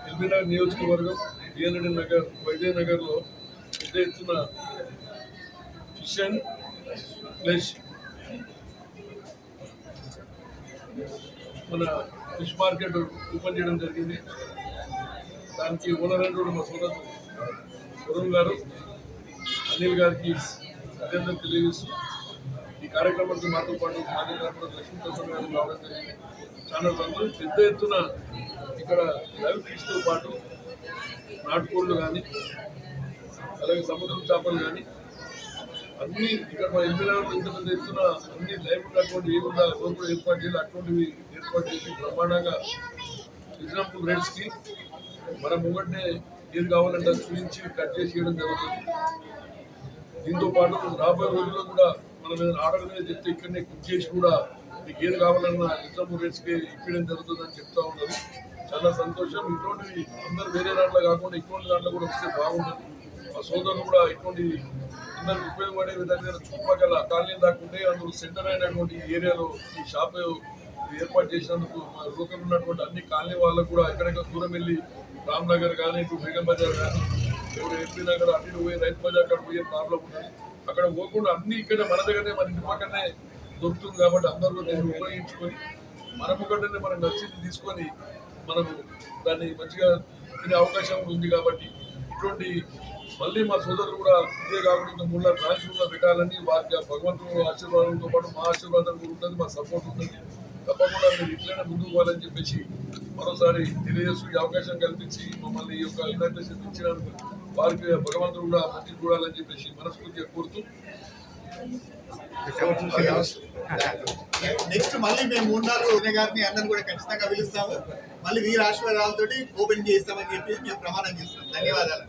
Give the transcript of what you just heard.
ఎల్బీనగర్ నియోజకవర్గం బిఎన్రెడ్డి నగర్ వైద్యనగర్ లో పెద్ద ఎత్తున ఫిష్ అండ్ ఫ్లెష్ మన ఫిష్ మార్కెట్ ఓపెన్ చేయడం జరిగింది. దానికి ఓనర్ అయినటువంటి మా సోదరు వరుణ్ గారు అనిల్ గారికి అత్యంత తెలియజేస్తూ ఈ కార్యక్రమానికి మాతో పాటు మాజీ కార్పొరేటర్ లక్ష్మీప్రసాద్ గారు రావడం జరిగింది. చాలా సంతోషం. పెద్ద ఎత్తున ఇక్కడ లైవ్ ఫిష్తో పాటు నాటుకోళ్ళు కానీ అలాగే సముద్రం చేపలు కానీ అన్ని ఇక్కడ మా ఎల్బీనగర్లో ఇంత పెద్ద ఎత్తున అన్ని లైవ్ ఉన్నటువంటి ఏమున్నా గవర్నమెంట్ ఏర్పాటు చేయాలి అటువంటివి ఏర్పాటు చేసి బ్రహ్మాండంగా రీజనబుల్ రేట్స్కి మన ముంగట్నే ఏది కావాలంటే అది చూపించి కట్ చేసి ఇవ్వడం జరుగుతుంది. దీంతో పాటు రాబోయే రోజుల్లో కూడా మనం ఏదైనా ఆర్డర్ మీద చెప్తే ఇక్కడనే కుక్ చేసి కూడా మీకు ఏది కావాలన్నా రీజనబుల్ రేట్స్కి ఇప్పించడం జరుగుతుందని చెప్తా ఉన్నారు. చాలా సంతోషం. ఇటువంటివి అందరు వేరే దాంట్లో కాకుండా ఇటువంటి దాంట్లో కూడా వస్తే బాగుంటుంది. మా సోదరులు కూడా ఇటువంటి అందరికి ఉపయోగపడే విధంగా చుట్టుపక్కల కాలనీ దాకుంటే అందులో సెంటర్ అయినటువంటి ఏరియాలో ఈ షాప్ ఏర్పాటు చేసినందుకు లోకల్ ఉన్నటువంటి అన్ని కాలనీ వాళ్ళకు కూడా ఎక్కడెక్కడ దూరం వెళ్ళి రామ్ నగర్ కానీ ఇటు బేగం బజార్ కానీ ఇప్పుడు ఎంపీ నగర్ అటు పోయి రైతు బజార్ అక్కడ పోయే ప్రాబ్లం ఉన్నది. అక్కడ పోకుండా అన్ని ఇక్కడ మన దగ్గరనే మన ఇంటి పక్కనే దొరుకుతుంది కాబట్టి అందరూ దీన్ని ఉపయోగించుకొని మన ముగ్గటనే మనకు నచ్చింది తీసుకొని మనము దాన్ని మంచిగా తినే అవకాశం ఉంది. కాబట్టి ఇటువంటి మళ్ళీ మా సోదరులు కూడా ఇదే కాకుండా 3 బ్రాంచ్లు పెట్టాలని వారికి భగవంతుడు ఆశీర్వాదంతో పాటు మా ఆశీర్వాదం కూడా ఉంటుంది, మా సపోర్ట్ ఉంటుంది. తప్పకుండా మీరు ఇట్లనే ముందుకు పోవాలని చెప్పేసి మరోసారి తెలియజేస్తూ ఈ అవకాశం కల్పించి మమ్మల్ని ఈ యొక్క ఇన్విటేషన్ ఇచ్చినందుకు వారికి భగవంతుడు కూడా మంచి చూడాలని చెప్పేసి మనస్ఫూర్తిగా కోరుతూ నెక్స్ట్ మళ్ళీ మేము 3-4 గారిని అందరిని కూడా ఖచ్చితంగా పిలుస్తాము. మళ్ళీ వీరి ఆశీర్వాదాలతో ఓపెన్ చేస్తామని చెప్పి మేము ప్రమాణం చేస్తాం. ధన్యవాదాలు.